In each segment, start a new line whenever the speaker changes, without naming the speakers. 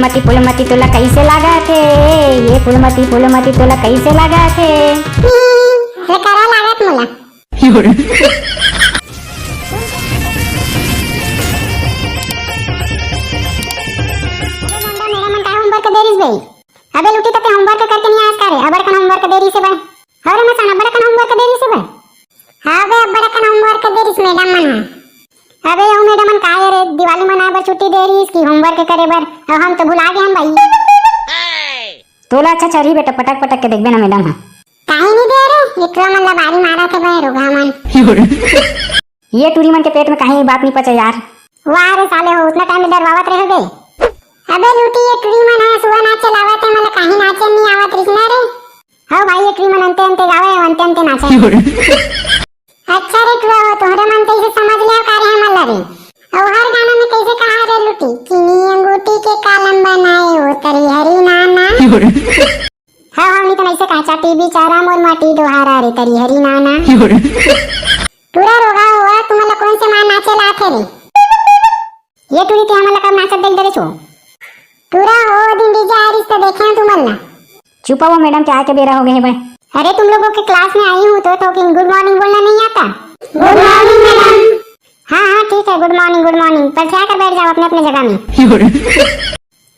फूलमती तोला कैसे लगा थे? ये फूलमती तोला कैसे लगा थे?
हे करा लागत मला होमवर्क देरीस बे अबे लुटी तो होमवर्क करके नहीं आज करे अबर का होमवर्क देरी से बे अरे मसान अबर का होमवर्क देरी से बे हां बे अबर का होमवर्क देरीस मैडम मना अबे ओ मैडम मन काय रे दिवाली मनाए बर छुट्टी देरीस की होमवर्क करे बर अब हम तो भुला गए हम भाई
तोला अच्छा चरी बेटा पटक पटक के देखबे ना मैडम। हां
काहे नहीं दे रे इतना मन ला बारी मारा थे बे रोगा मन
ये टूरी मन के पेट में कहीं बात नहीं पचा यार।
वाह रे साले हो उतना टाइम डरवावत रह गए अबे लूटी ये ट्री मन है सुबह नाचे लावत है मला काही नाचे नहीं आवत रिसना रे हां भाई ये ट्री मन अंते अंते गावे अंते अंते नाचे अच्छा रे ट्री हो तोहरे मन कैसे समझ लिया का रे मला रे और हर गाना में कैसे कहा रे लूटी चीनी अंगूठी के कालम बनाए हो तरी हरी नाना हां हां नहीं तो ऐसे काचा टीवी चारा मोर माटी दोहारा रे तरी हरी नाना पूरा रोगा हुआ तुम्हाला कौन से मान नाचे लाथे रे ये टूरी ते आम्हाला कब नाचत देख दे छो पूरा हो दिन डीजे आरिस तो देखे तुम मल्ला
चुप हो मैडम क्या के बेरा हो गए भाई।
अरे तुम लोगों के क्लास में आई हूँ तो गुड मॉर्निंग बोलना नहीं आता? Good morning madam. हाँ हाँ ठीक है गुड मॉर्निंग पर क्या कर बैठ जाओ अपने अपने जगह में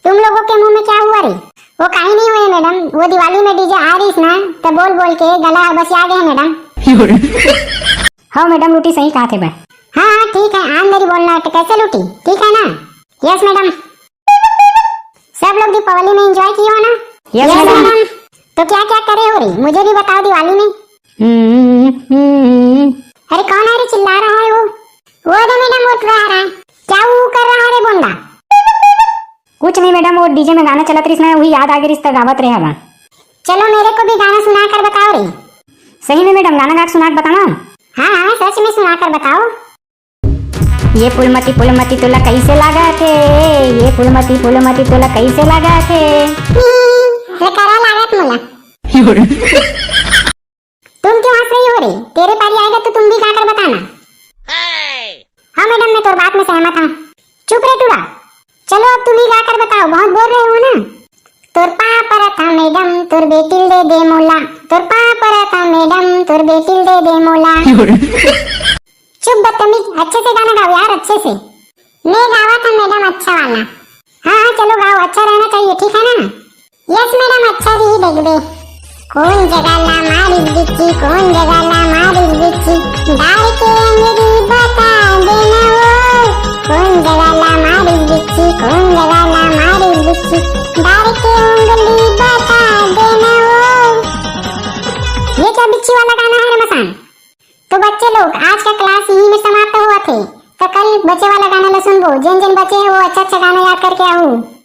तुम लोगों के मुंह में क्या हुआ रे? वो कहीं नहीं हुए मैडम वो दिवाली में डीजे आरिस ना तो बोल बोल के गला बस आ गए मैडम
हाँ मैडम लूटी सही कहा थे भाई।
हाँ हाँ ठीक है आन मेरी बोलना कैसे लूटी ठीक है ना? यस मैडम सब लोग दीपावली में एंजॉय किए हो ना?
Yes madam.
तो क्या क्या करे हो रही मुझे भी बताओ दिवाली में। अरे कौन है रे चिल्ला रहा है वो तो मैडम वो रहा है क्या वो कर रहा है रे बोंडा?
कुछ नहीं मैडम वो डीजे में गाना चलत रही वही याद आ गई रिश्ता गावत रहे हवा।
चलो मेरे को भी गाना सुना कर बताओ रे।
सही में मैडम गाना गा सुना बताना।
हाँ हाँ सच में सुना कर बताओ।
ये फूलमती तोला कैसे लगा थे? ये फूलमती तोला कैसे लगा थे?
हे करा लागत मला तुम क्यों हंस रही हो रे? तेरे पारी आएगा तो तुम भी गा कर बताना। हाँ मैडम मैं तोर बात में सहमत हूँ। चुप रे टूड़ा चलो अब तुम ही गा कर बताओ बहुत बोल रहे हो ना। तोर पापा था मैडम तोर बेटिल दे मोला तोर पापा था मैडम तोर बेटिल दे मोला चुप बदतमीज अच्छे से गाना गाओ यार अच्छे से। मैं गावा था मैडम अच्छा वाला। हाँ हाँ चलो गाओ अच्छा रहना चाहिए ठीक है ना? यस मैडम अच्छा ही देख दे कौन जगह ला मारी बिच्ची कौन जगह ला मारी बिच्ची डाल के अंगरी बता देना वो कौन जगह ला मारी बिच्ची कौन जगह ला मारी बिच्ची डाल के उंगली बता देना वो। ये क्या बिच्ची वाला गाना है रे मसान? तो बच्चे लोग आज का क्लास यहीं में समाप्त हुआ थे तो कल बच्चे वाला गाना ला सुनबो जिन जिन बच्चे हैं वो अच्छा अच्छा गाना याद करके आओ।